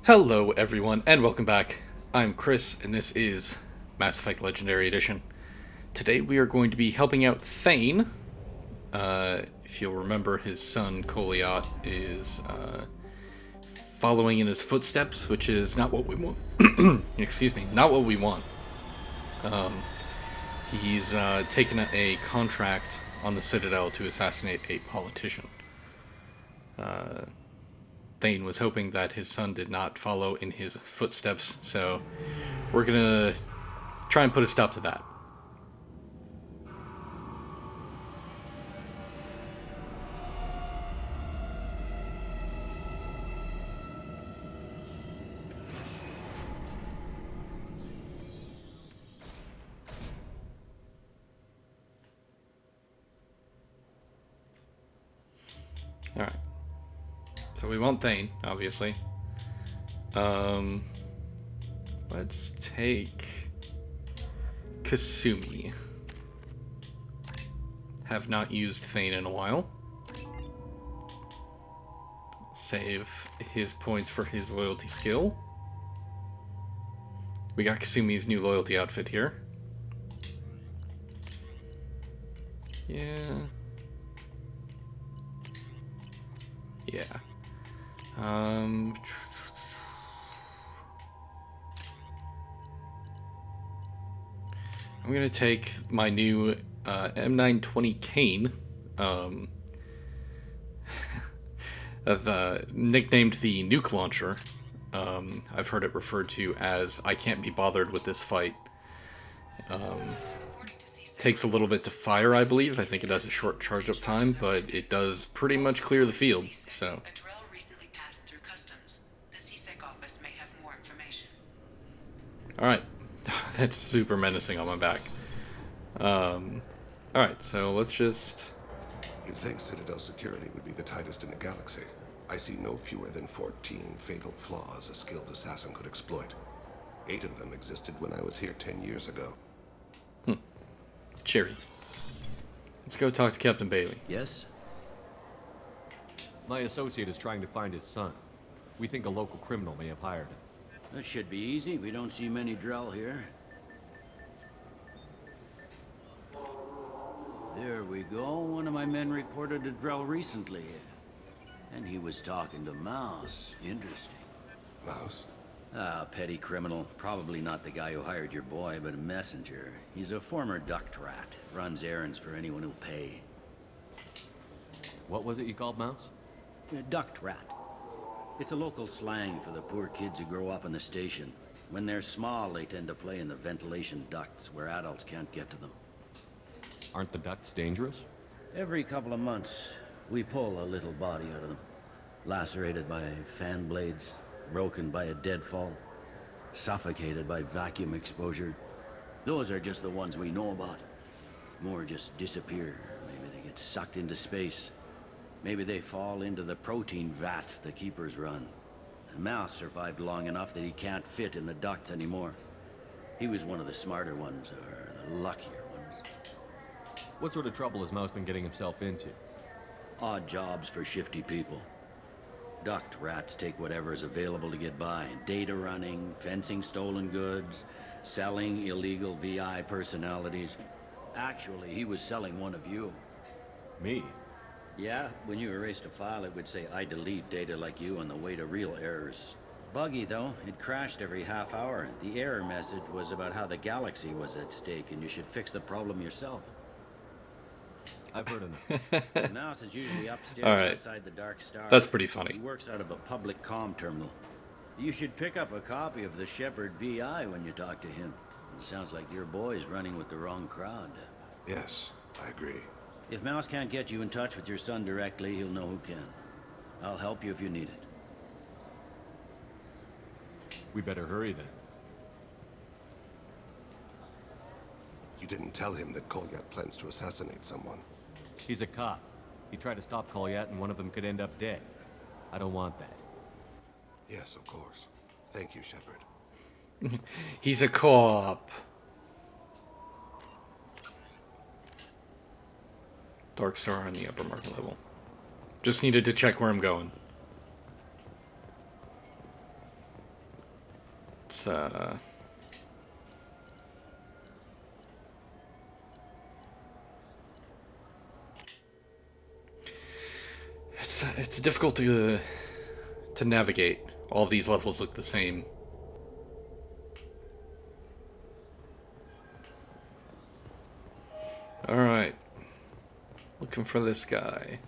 Hello everyone, and welcome back. I'm Chris, and this is Mass Effect Legendary Edition. Today we are going to be helping out Thane. If you'll remember, his son Kolyat is following in his footsteps, which is not what we want. Excuse me, not what we want. He's taken a contract on the Citadel to assassinate a politician. Thane was hoping that his son did not follow in his footsteps, so we're gonna try and put a stop to that. Alright. So we want Thane, obviously. Let's take Kasumi. Have not used Thane in a while. Save his points for his loyalty skill. We got Kasumi's new loyalty outfit here. Yeah. Yeah. I'm gonna take my new M920 Kane, nicknamed the Nuke Launcher. I've heard it referred to as "I can't be bothered with this fight." Takes a little bit to fire, I believe. I think it has a short charge-up time, but it does pretty much clear the field. So. Alright, that's super menacing on my back. Alright, so let's just... You'd think Citadel security would be the tightest in the galaxy. I see no fewer than 14 fatal flaws a skilled assassin could exploit. 8 of them existed when I was here 10 years ago. Cheery. Let's go talk to Captain Bailey. Yes? My associate is trying to find his son. We think a local criminal may have hired him. That should be easy. We don't see many Drell here. There we go. One of my men reported to Drell recently. And he was talking to Mouse. Interesting. Mouse? Ah, petty criminal. Probably not the guy who hired your boy, but a messenger. He's a former duct rat. Runs errands for anyone who'll pay. What was it you called Mouse? A duct rat. It's a local slang for the poor kids who grow up in the station. When they're small, they tend to play in the ventilation ducts where adults can't get to them. Aren't the ducts dangerous? Every couple of months, we pull a little body out of them. Lacerated by fan blades, broken by a deadfall, suffocated by vacuum exposure. Those are just the ones we know about. More just disappear. Maybe they get sucked into space. Maybe they fall into the protein vats the keepers run. The Mouse survived long enough that he can't fit in the ducts anymore. He was one of the smarter ones, or the luckier ones. What sort of trouble has Mouse been getting himself into? Odd jobs for shifty people. Duct rats take whatever is available to get by. Data running, fencing stolen goods, selling illegal VI personalities. Actually, he was selling one of you. Me? Yeah, when you erased a file, it would say, I delete data like you on the way to real errors. Buggy, though. It crashed every half hour. The error message was about how the galaxy was at stake, and you should fix the problem yourself. I've heard enough. The Mouse is usually upstairs outside the Dark Star. That's pretty funny. He works out of a public comm terminal. You should pick up a copy of the Shepard VI when you talk to him. It sounds like your boy's running with the wrong crowd. Yes, I agree. If Mouse can't get you in touch with your son directly, he'll know who can. I'll help you if you need it. We better hurry then. You didn't tell him that Kolyat plans to assassinate someone. He's a cop. He tried to stop Kolyat and one of them could end up dead. I don't want that. Yes, of course. Thank you, Shepard. He's a co-op. Dark Star on the upper market level. Just needed to check where I'm going. It's difficult to navigate. All these levels look the same. All right, looking for this guy.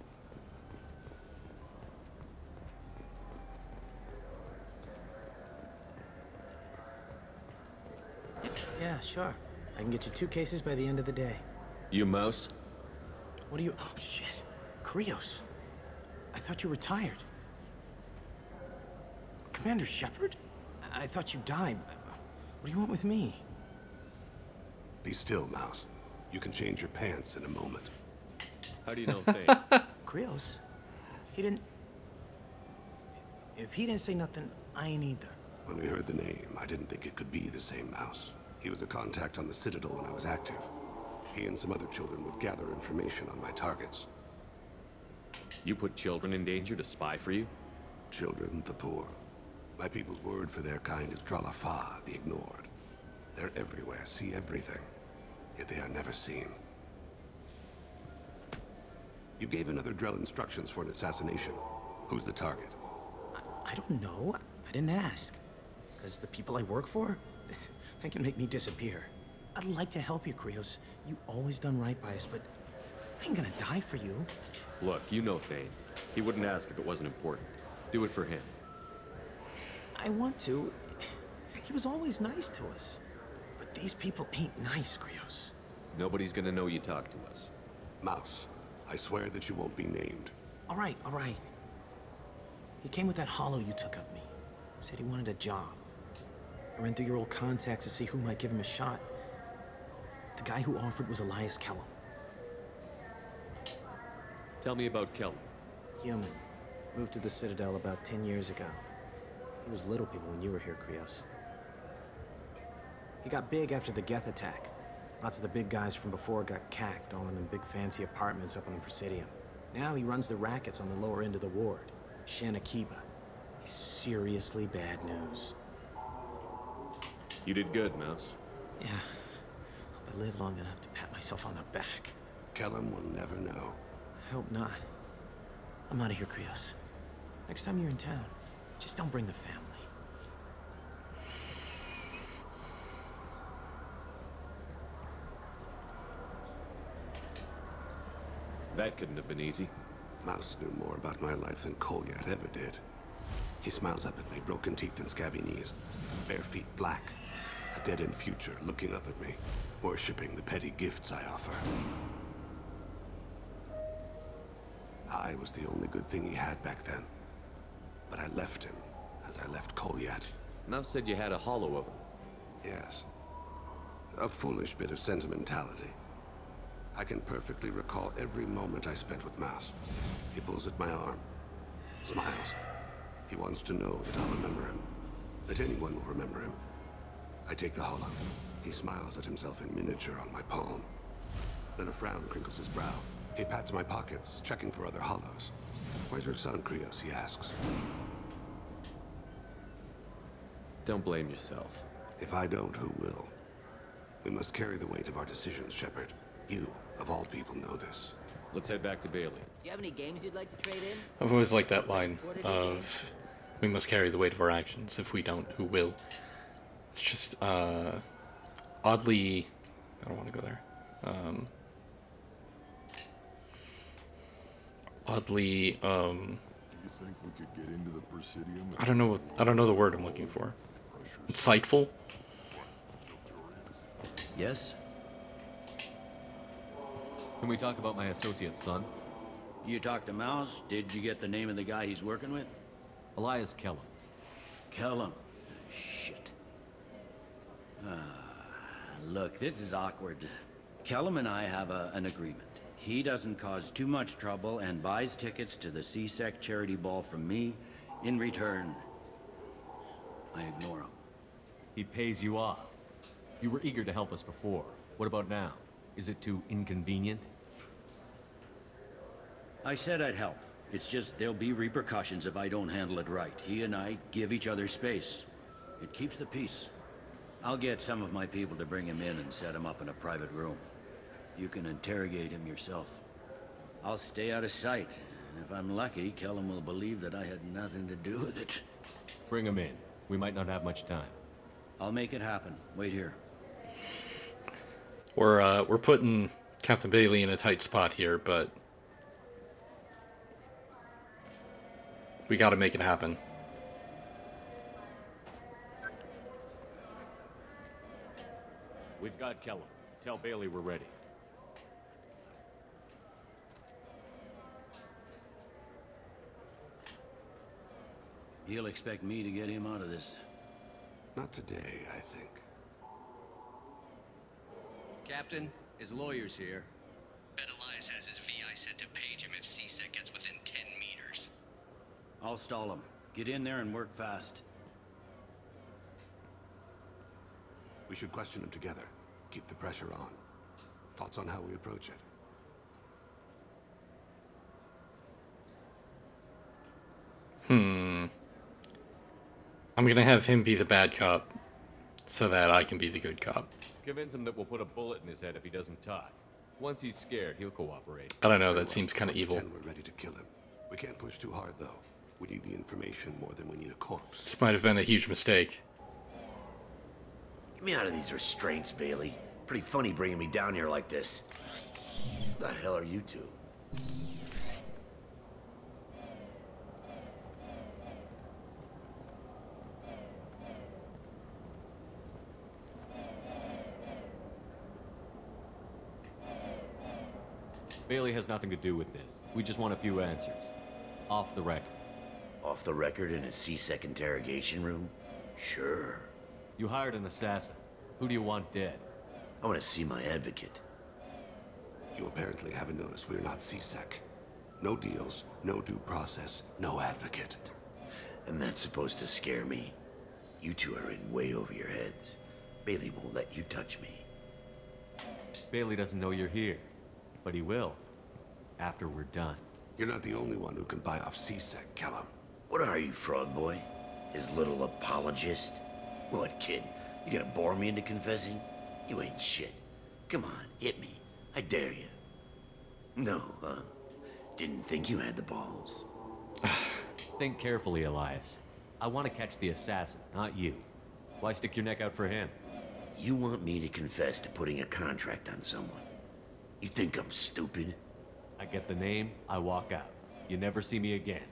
Yeah, sure. I can get you 2 cases by the end of the day. You Mouse? What do you... Oh, shit. Krios. I thought you retired. Commander Shepard? I thought you died. What do you want with me? Be still, Mouse. You can change your pants in a moment. How do you know Thane? Krios? He didn't... If he didn't say nothing, I ain't either. When we heard the name, I didn't think it could be the same Mouse. He was a contact on the Citadel when I was active. He and some other children would gather information on my targets. You put children in danger to spy for you? Children, the poor. My people's word for their kind is Dralafa, the ignored. They're everywhere, see everything, yet they are never seen. You gave another Drell instructions for an assassination. Who's the target? I don't know. I didn't ask. Because the people I work for, they can make me disappear. I'd like to help you, Krios. You always done right by us, but I ain't gonna die for you. Look, you know Thane. He wouldn't ask if it wasn't important. Do it for him. I want to. He was always nice to us. But these people ain't nice, Krios. Nobody's gonna know you talked to us. Mouse, I swear that you won't be named. All right, all right. He came with that hollow you took of me. Said he wanted a job. I ran through your old contacts to see who might give him a shot. The guy who offered was Elias Kellum. Tell me about Kelly. Human. Moved to the Citadel about 10 years ago. He was little people when you were here, Krios. He got big after the Geth attack. Lots of the big guys from before got cacked, all in them big fancy apartments up on the Presidium. Now he runs the rackets on the lower end of the ward, Shanakiba. He's seriously bad news. You did good, Mouse. Yeah. Hope I live long enough to pat myself on the back. Kellum will never know. I hope not. I'm out of here, Krios. Next time you're in town, just don't bring the family. That couldn't have been easy. Mouse knew more about my life than Kolyat ever did. He smiles up at me, broken teeth and scabby knees. Bare feet black. A dead-end future looking up at me, worshipping the petty gifts I offer. I was the only good thing he had back then. But I left him, as I left Kolyat. Mouse said you had a hollow of him. Yes. A foolish bit of sentimentality. I can perfectly recall every moment I spent with Mouse. He pulls at my arm, smiles. He wants to know that I'll remember him, that anyone will remember him. I take the hollow. He smiles at himself in miniature on my palm. Then a frown crinkles his brow. He pats my pockets, checking for other hollows. Where's your son, Krios? He asks. Don't blame yourself. If I don't, who will? We must carry the weight of our decisions, Shepard. You, of all people, know this. Let's head back to Bailey. Do you have any games you'd like to trade in? I've always liked that line of, we must carry the weight of our actions. If we don't, who will? It's just, oddly, I don't want to go there. Oddly, Do you think we could get into the Presidium? I don't know the word I'm looking for. Insightful? Yes? Can we talk about my associate's son? You talked to Mouse? Did you get the name of the guy he's working with? Elias Kellum. Kellum. Shit. Look, this is awkward. Kellum and I have an agreement. He doesn't cause too much trouble and buys tickets to the C-Sec charity ball from me. In return, I ignore him. He pays you off. You were eager to help us before. What about now? Is it too inconvenient? I said I'd help. It's just there'll be repercussions if I don't handle it right. He and I give each other space. It keeps the peace. I'll get some of my people to bring him in and set him up in a private room. You can interrogate him yourself. I'll stay out of sight, and if I'm lucky, Kellum will believe that I had nothing to do with it. Bring him in. We might not have much time. I'll make it happen. Wait here. We're putting Captain Bailey in a tight spot here, but we got to make it happen. We've got Kellum. Tell Bailey we're ready. He'll expect me to get him out of this. Not today, I think. Captain, his lawyer's here. Bet Elias has his VI set to page him if C-Sec gets within 10 meters. I'll stall him. Get in there and work fast. We should question him together. Keep the pressure on. Thoughts on how we approach it? I'm gonna have him be the bad cop, so that I can be the good cop. Convince him that we'll put a bullet in his head if he doesn't talk. Once he's scared, he'll cooperate. I don't know, that seems kind of evil. Pretend we're ready to kill him. We can't push too hard, though. We need the information more than we need a corpse. This might have been a huge mistake. Get me out of these restraints, Bailey. Pretty funny bringing me down here like this. The hell are you two? Bailey has nothing to do with this. We just want a few answers. Off the record. Off the record in a C-Sec interrogation room? Sure. You hired an assassin. Who do you want dead? I want to see my advocate. You apparently haven't noticed we're not C-Sec. No deals, no due process, no advocate. And that's supposed to scare me. You two are in way over your heads. Bailey won't let you touch me. Bailey doesn't know you're here. But he will. After we're done. You're not the only one who can buy off C-Sec, Kellum. What are you, Frog Boy? His little apologist? What, kid? You gonna bore me into confessing? You ain't shit. Come on, hit me. I dare you. No, huh? Didn't think you had the balls. Think carefully, Elias. I want to catch the assassin, not you. Why stick your neck out for him? You want me to confess to putting a contract on someone? You think I'm stupid? I get the name, I walk out. You never see me again.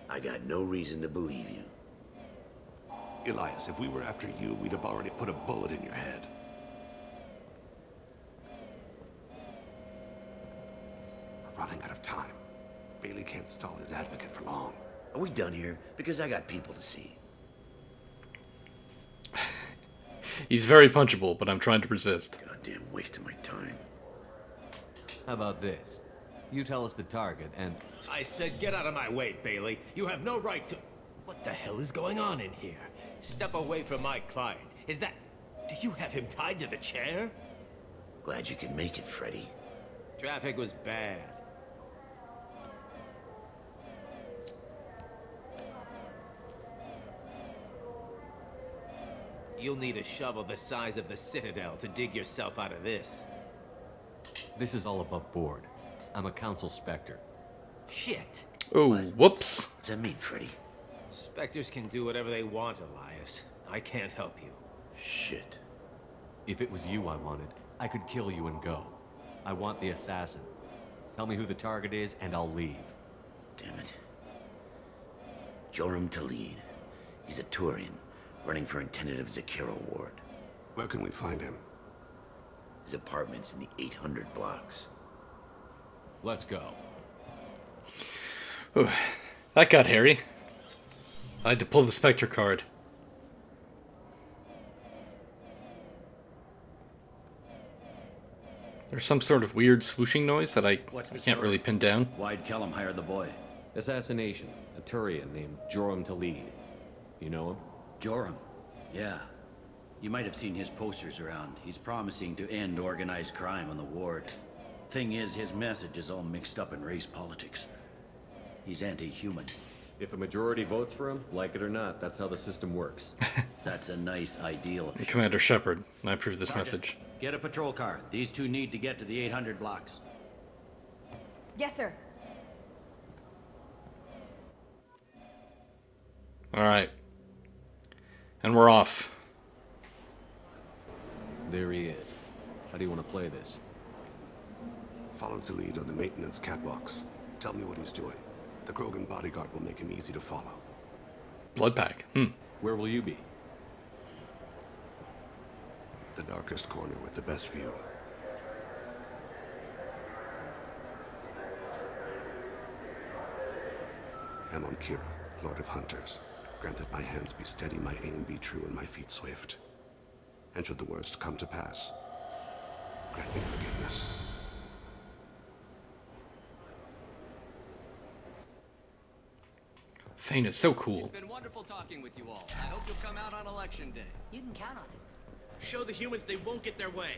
I got no reason to believe you. Elias, if we were after you, we'd have already put a bullet in your head. We're running out of time. Bailey can't stall his advocate for long. Are we done here? Because I got people to see. He's very punchable, but I'm trying to resist. Goddamn waste of my time. How about this? You tell us the target, and... I said get out of my way, Bailey. You have no right to... What the hell is going on in here? Step away from my client. Is that... Do you have him tied to the chair? Glad you could make it, Freddy. Traffic was bad. You'll need a shovel the size of the Citadel to dig yourself out of this. This is all above board. I'm a council specter. Shit. Oh, whoops. What's that mean, Freddy? Spectres can do whatever they want, Elias. I can't help you. Shit. If it was you I wanted, I could kill you and go. I want the assassin. Tell me who the target is, and I'll leave. Damn it. Joram Talid. He's a Turian, running for a tentative Zakira ward. Where can we find him? His apartment's in the 800 blocks. Let's go. Ooh, that got hairy. I had to pull the Spectre card. There's some sort of weird swooshing noise that I can't really pin down. Why'd Kellum hire the boy? Assassination. A Turian named Joram Talid. You know him? Joram. Yeah. You might have seen his posters around. He's promising to end organized crime on the ward. Thing is, his message is all mixed up in race politics. He's anti-human. If a majority votes for him, like it or not, that's how the system works. That's a nice ideal. Commander Shepard, I approve this Sergeant, message. get a patrol car. These two need to get to the 800 blocks. Yes, sir. Alright. And we're off. There he is. How do you want to play this? Follow the lead on the maintenance catwalks. Tell me what he's doing. The Krogan bodyguard will make him easy to follow. Blood pack. Where will you be? The darkest corner with the best view. Amon Kira, Lord of Hunters. Grant that my hands be steady, my aim be true, and my feet swift. And should the worst come to pass, grant me forgiveness. Thane is so cool. It's been wonderful talking with you all. I hope you'll come out on election day. You can count on it. Show the humans they won't get their way.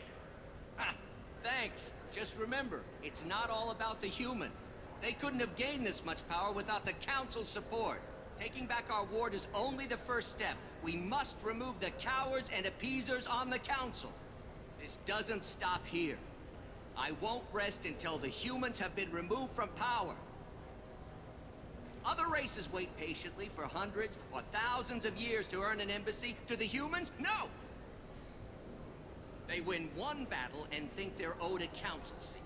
Ha! Thanks. Just remember, it's not all about the humans. They couldn't have gained this much power without the Council's support. Taking back our ward is only the first step. We must remove the cowards and appeasers on the Council. This doesn't stop here. I won't rest until the humans have been removed from power. Other races wait patiently for hundreds or thousands of years to earn an embassy. To the humans, no! They win one battle and think they're owed a council seat.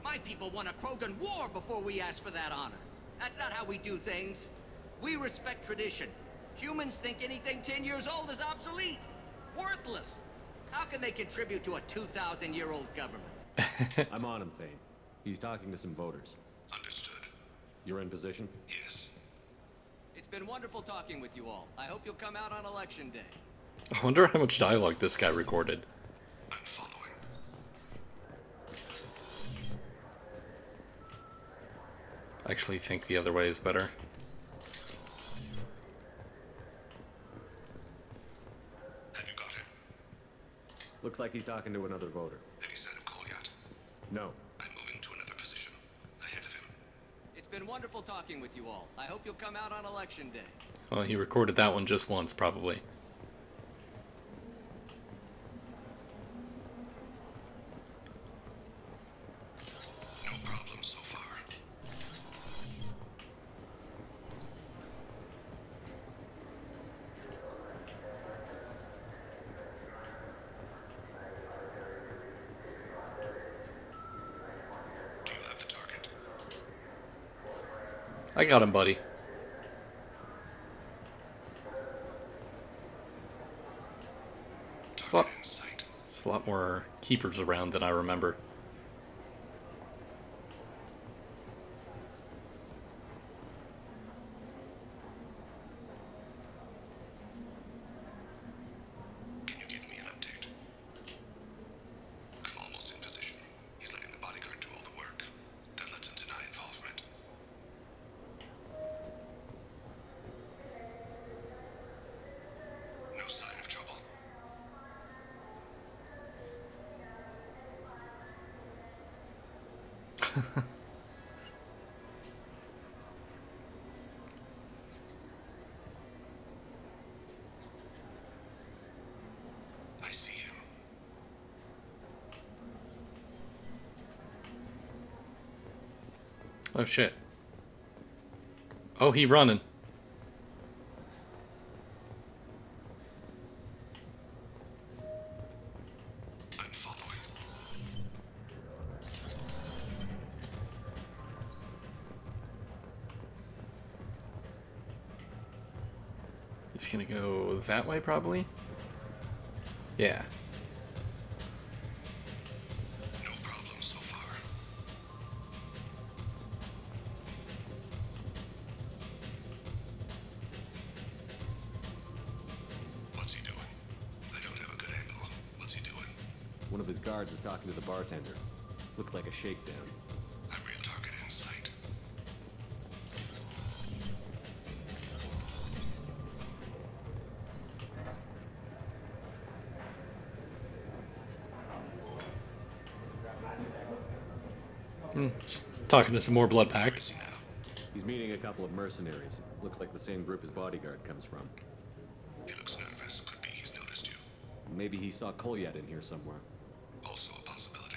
My people won a Krogan war before we asked for that honor. That's not how we do things. We respect tradition. Humans think anything 10 years old is obsolete. Worthless. How can they contribute to a 2,000-year-old government? I'm on him, Thane. He's talking to some voters. Understood. You're in position? Yes. It's been wonderful talking with you all. I hope you'll come out on election day. I wonder how much dialogue this guy recorded. I'm following. I actually think the other way is better. Have you got him? Looks like he's talking to another voter. Any sign of Kolyat? No. I'm moving to another position. Ahead of him. It's been wonderful talking with you all. I hope you'll come out on election day. Well, he recorded that one just once, probably. No problem so far. Do you have the target? I got him, buddy. Target in sight. There's a lot more keepers around than I remember. Can you give me an update? I'm almost in position. He's letting the bodyguard do all the work. That lets him deny involvement. No sign of trouble. I see him. Oh shit. Oh, he running. I'm following. He's gonna go that way, probably? Yeah. No problem so far. What's he doing? I don't have a good angle. What's he doing? One of his guards is talking to the bartender. Looks like a shakedown. I'm real target in sight. Talking to some more blood pack. Where is he now? He's meeting a couple of mercenaries. Looks like the same group his bodyguard comes from. He looks nervous. Could be he's noticed you. Maybe he saw Kolyat in here somewhere. Also a possibility.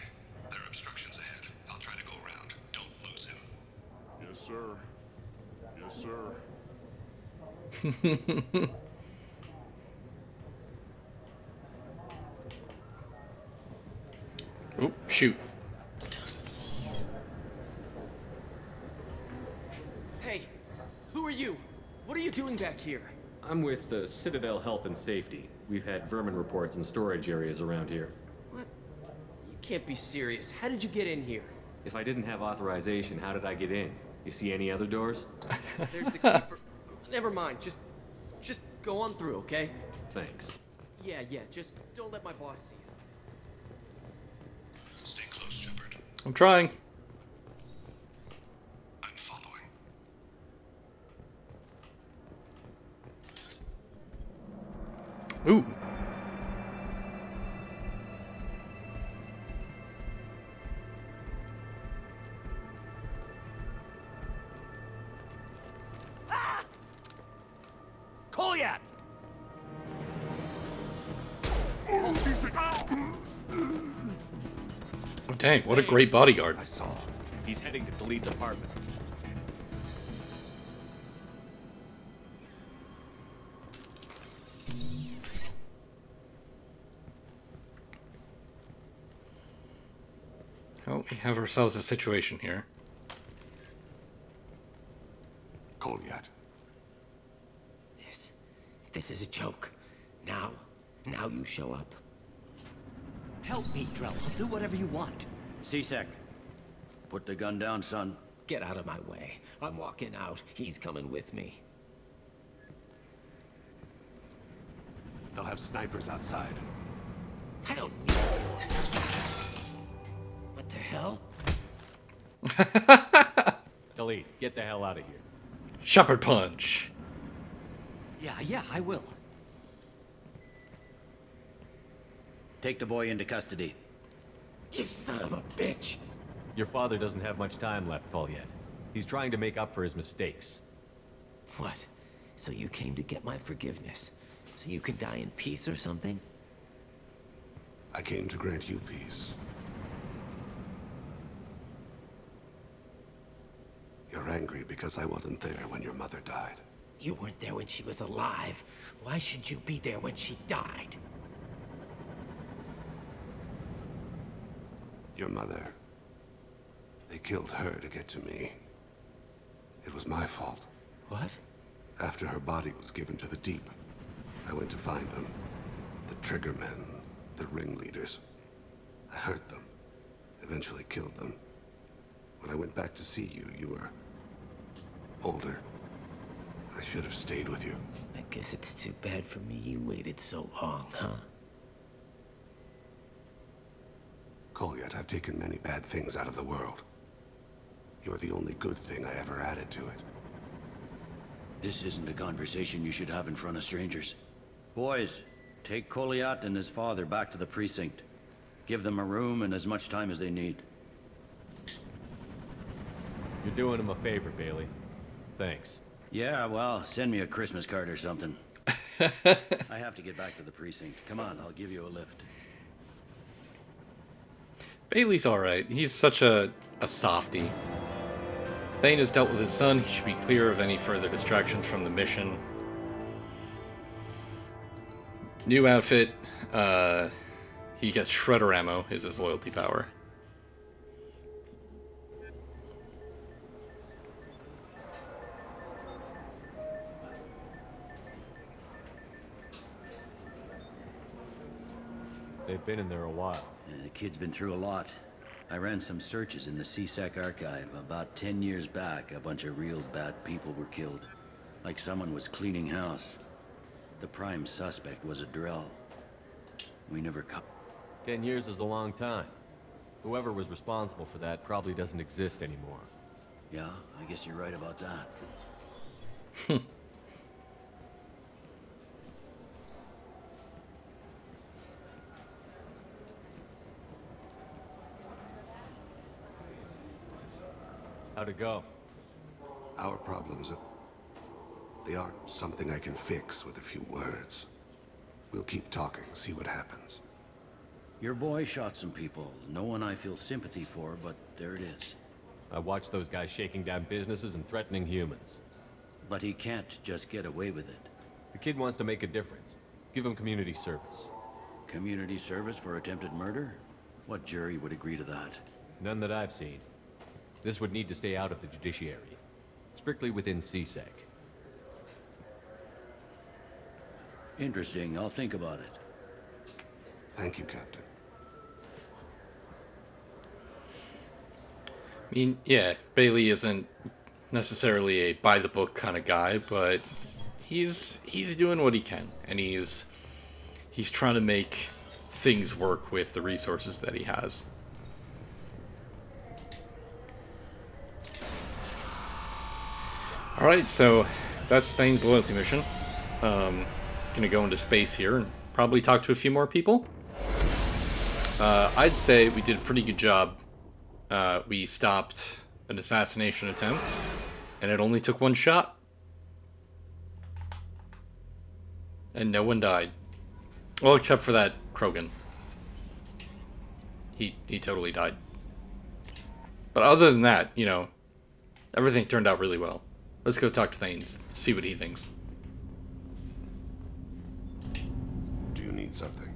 There are obstructions ahead. I'll try to go around. Don't lose him. Yes, sir. Yes, sir. Oop, shoot. Hey, who are you? What are you doing back here? I'm with the Citadel Health and Safety. We've had vermin reports in storage areas around here. What? You can't be serious. How did you get in here? If I didn't have authorization, how did I get in? You see any other doors? There's the keeper. Never mind. Just go on through, okay? Thanks. Yeah. Just don't let my boss see you. Stay close, Shepard. I'm trying. I'm following. Ooh. Kolyat! Oh, dang, what a great bodyguard. I saw. He's heading to Khalid's apartment. Oh, we have ourselves a situation here. Kolyat. This is a joke. Now you show up. Help me, Drell. I'll do whatever you want. C-Sec, put the gun down, son. Get out of my way. I'm walking out. He's coming with me. They'll have snipers outside. I don't need you. What the hell? Khalid, get the hell out of here. Shepard punch. Yeah, I will. Take the boy into custody. You son of a bitch! Your father doesn't have much time left, Kolyat. He's trying to make up for his mistakes. What? So you came to get my forgiveness? So you can die in peace or something? I came to grant you peace. You're angry because I wasn't there when your mother died. You weren't there when she was alive. Why should you be there when she died? Your mother. They killed her to get to me. It was my fault. What? After her body was given to the Deep, I went to find them. The Triggermen, the ringleaders. I hurt them. Eventually killed them. When I went back to see you, you were older. I should have stayed with you. I guess it's too bad for me you waited so long, huh? Kolyat, I've taken many bad things out of the world. You're the only good thing I ever added to it. This isn't a conversation you should have in front of strangers. Boys, take Kolyat and his father back to the precinct. Give them a room and as much time as they need. You're doing him a favor, Bailey. Thanks. Yeah, well, send me a Christmas card or something. I have to get back to the precinct. Come on, I'll give you a lift. Bailey's alright. He's such a softie. Thane has dealt with his son. He should be clear of any further distractions from the mission. New outfit. He gets shredder ammo, is his loyalty power. They've been in there a while. The kid's been through a lot. I ran some searches in the C-Sec archive. About 10 years back, a bunch of real bad people were killed. Like someone was cleaning house. The prime suspect was a Drell. We never caught... 10 years is a long time. Whoever was responsible for that probably doesn't exist anymore. Yeah, I guess you're right about that. How'd it go? Our problems they aren't something I can fix with a few words. We'll keep talking, see what happens. Your boy shot some people. No one I feel sympathy for, but there it is. I watched those guys shaking down businesses and threatening humans. But he can't just get away with it. The kid wants to make a difference. Give him community service. Community service for attempted murder? What jury would agree to that? None that I've seen. This would need to stay out of the judiciary. Strictly within CSEC. Interesting. I'll think about it. Thank you, Captain. I mean, yeah, Bailey isn't necessarily a by-the-book kind of guy, but he's doing what he can, and he's trying to make things work with the resources that he has. Alright, so that's Thane's loyalty mission. Gonna go into space here and probably talk to a few more people. I'd say we did a pretty good job. We stopped an assassination attempt, and it only took one shot. And no one died. Well, except for that Krogan. He totally died. But other than that, you know, everything turned out really well. Let's go talk to Thane, see what he thinks. Do you need something?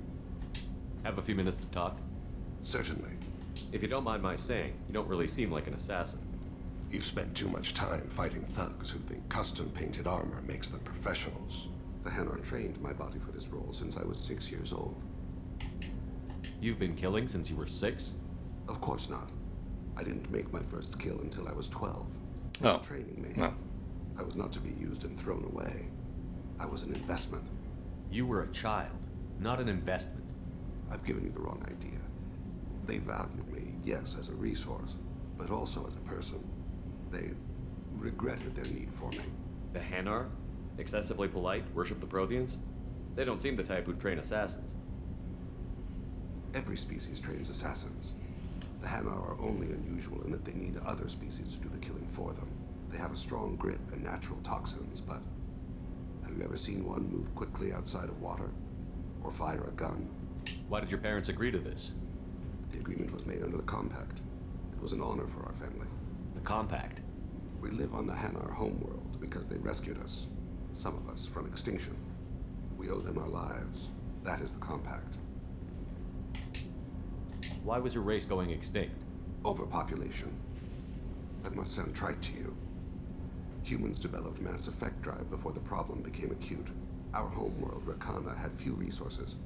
Have a few minutes to talk? Certainly. If you don't mind my saying, you don't really seem like an assassin. You've spent too much time fighting thugs who think custom-painted armor makes them professionals. The Hanar trained my body for this role since I was 6 years old. You've been killing since you were 6? Of course not. I didn't make my first kill until I was 12. Oh. Training me. No. I was not to be used and thrown away. I was an investment. You were a child, not an investment. I've given you the wrong idea. They valued me, yes, as a resource, but also as a person. They regretted their need for me. The Hanar? Excessively polite, worship the Protheans? They don't seem the type who'd train assassins. Every species trains assassins. The Hanar are only unusual in that they need other species to do the killing for them. They have a strong grip and natural toxins, but have you ever seen one move quickly outside of water? Or fire a gun? Why did your parents agree to this? The agreement was made under the Compact. It was an honor for our family. The Compact? We live on the Hanar homeworld because they rescued us, some of us, from extinction. We owe them our lives. That is the Compact. Why was your race going extinct? Overpopulation. That must sound trite to you. Humans developed mass effect drive before the problem became acute. Our homeworld, Rakana, had few resources.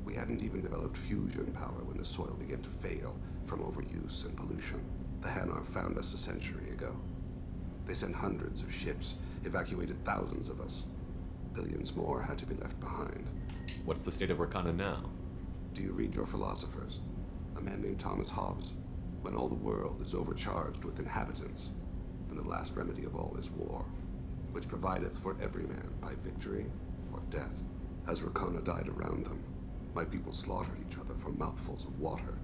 We hadn't even developed fusion power when the soil began to fail from overuse and pollution. The Hanar found us a century ago. They sent hundreds of ships, evacuated thousands of us. Billions more had to be left behind. What's the state of Rakana now? Do you read your philosophers? A man named Thomas Hobbes. When all the world is overcharged with inhabitants, then the last remedy of all is war, which provideth for every man by victory or death. As Rakana died around them, my people slaughtered each other for mouthfuls of water,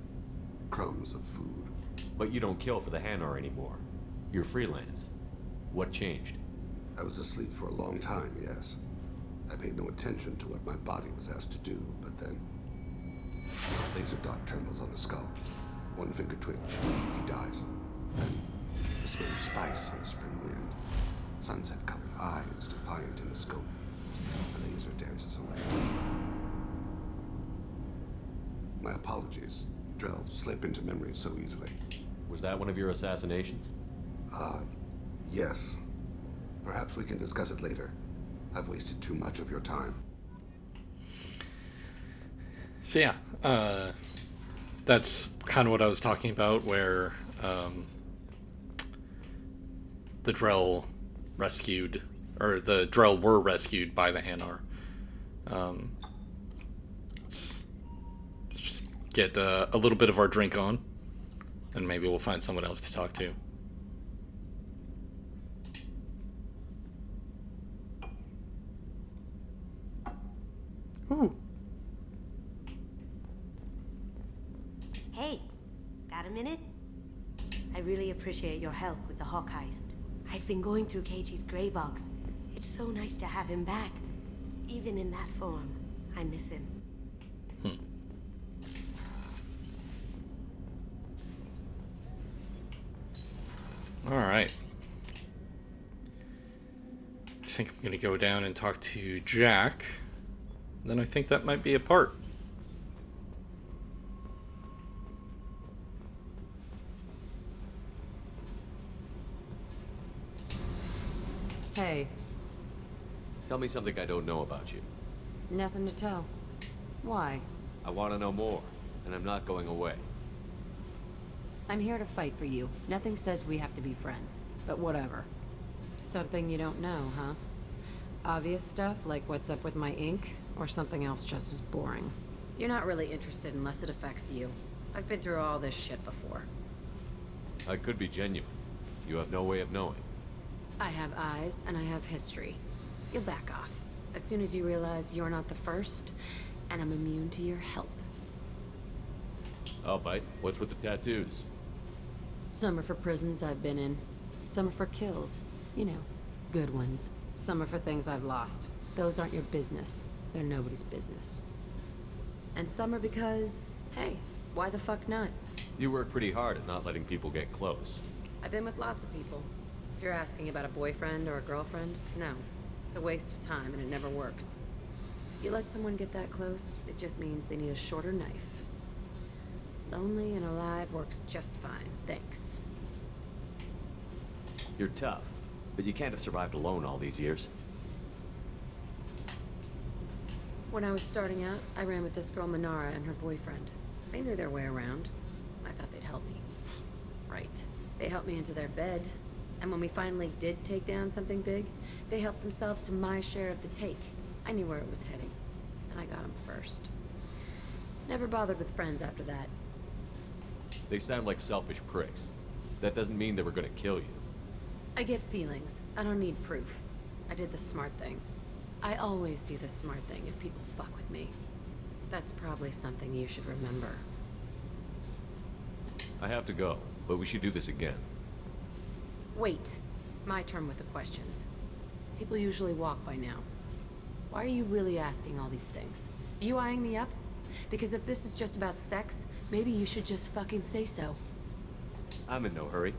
crumbs of food. But you don't kill for the Hanar anymore. You're freelance. What changed? I was asleep for a long time, yes. I paid no attention to what my body was asked to do, but then a laser dot trembles on the skull. One finger twitch, he dies. Then the smell of spice on the spring wind. Sunset-colored eyes defiant in the scope. The laser dances away. My apologies. Drell slip into memory so easily. Was that one of your assassinations? Yes. Perhaps we can discuss it later. I've wasted too much of your time. So yeah, that's kind of what I was talking about, where the Drell rescued, or the Drell were rescued by the Hanar. Let's just get a little bit of our drink on, and maybe we'll find someone else to talk to. Ooh. Hey, got a minute? I really appreciate your help with the Hawk heist. I've been going through Keiichi's gray box. It's so nice to have him back. Even in that form, I miss him. Alright. I think I'm gonna go down and talk to Jack. Then I think that might be a part. Hey. Tell me something I don't know about you. Nothing to tell. Why? I want to know more, and I'm not going away. I'm here to fight for you. Nothing says we have to be friends, but whatever. Something you don't know, huh? Obvious stuff, like what's up with my ink, or something else just as boring? You're not really interested unless it affects you. I've been through all this shit before. I could be genuine. You have no way of knowing. I have eyes, and I have history. You'll back off. As soon as you realize you're not the first, and I'm immune to your help. I'll bite. What's with the tattoos? Some are for prisons I've been in. Some are for kills. You know, good ones. Some are for things I've lost. Those aren't your business. They're nobody's business. And some are because, hey, why the fuck not? You work pretty hard at not letting people get close. I've been with lots of people. If you're asking about a boyfriend or a girlfriend, no. It's a waste of time and it never works. You let someone get that close, it just means they need a shorter knife. Lonely and alive works just fine, thanks. You're tough, but you can't have survived alone all these years. When I was starting out, I ran with this girl Minara and her boyfriend. They knew their way around. I thought they'd help me. Right. They helped me into their bed. And when we finally did take down something big, they helped themselves to my share of the take. I knew where it was heading. And I got them first. Never bothered with friends after that. They sound like selfish pricks. That doesn't mean they were gonna kill you. I get feelings. I don't need proof. I did the smart thing. I always do the smart thing if people fuck with me. That's probably something you should remember. I have to go, but we should do this again. Wait. My turn with the questions. People usually walk by now. Why are you really asking all these things? Are you eyeing me up? Because if this is just about sex, maybe you should just fucking say so. I'm in no hurry.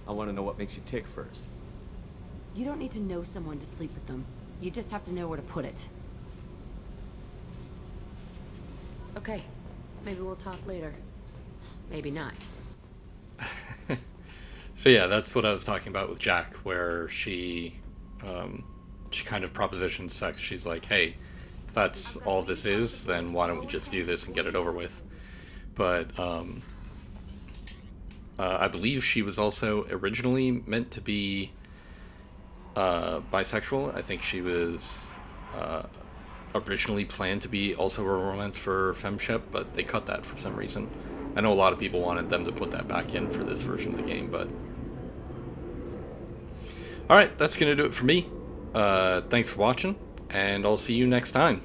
I want to know what makes you tick first. You don't need to know someone to sleep with them. You just have to know where to put it. Okay. Maybe we'll talk later. Maybe not. So yeah, that's what I was talking about with Jack, where she kind of propositions sex. She's like, hey, if that's all this is, then why don't we just do this and get it over with? But I believe she was also originally meant to be bisexual. I think she was originally planned to be also a romance for FemShep, but they cut that for some reason. I know a lot of people wanted them to put that back in for this version of the game, but... Alright, that's going to do it for me. Thanks for watching, and I'll see you next time.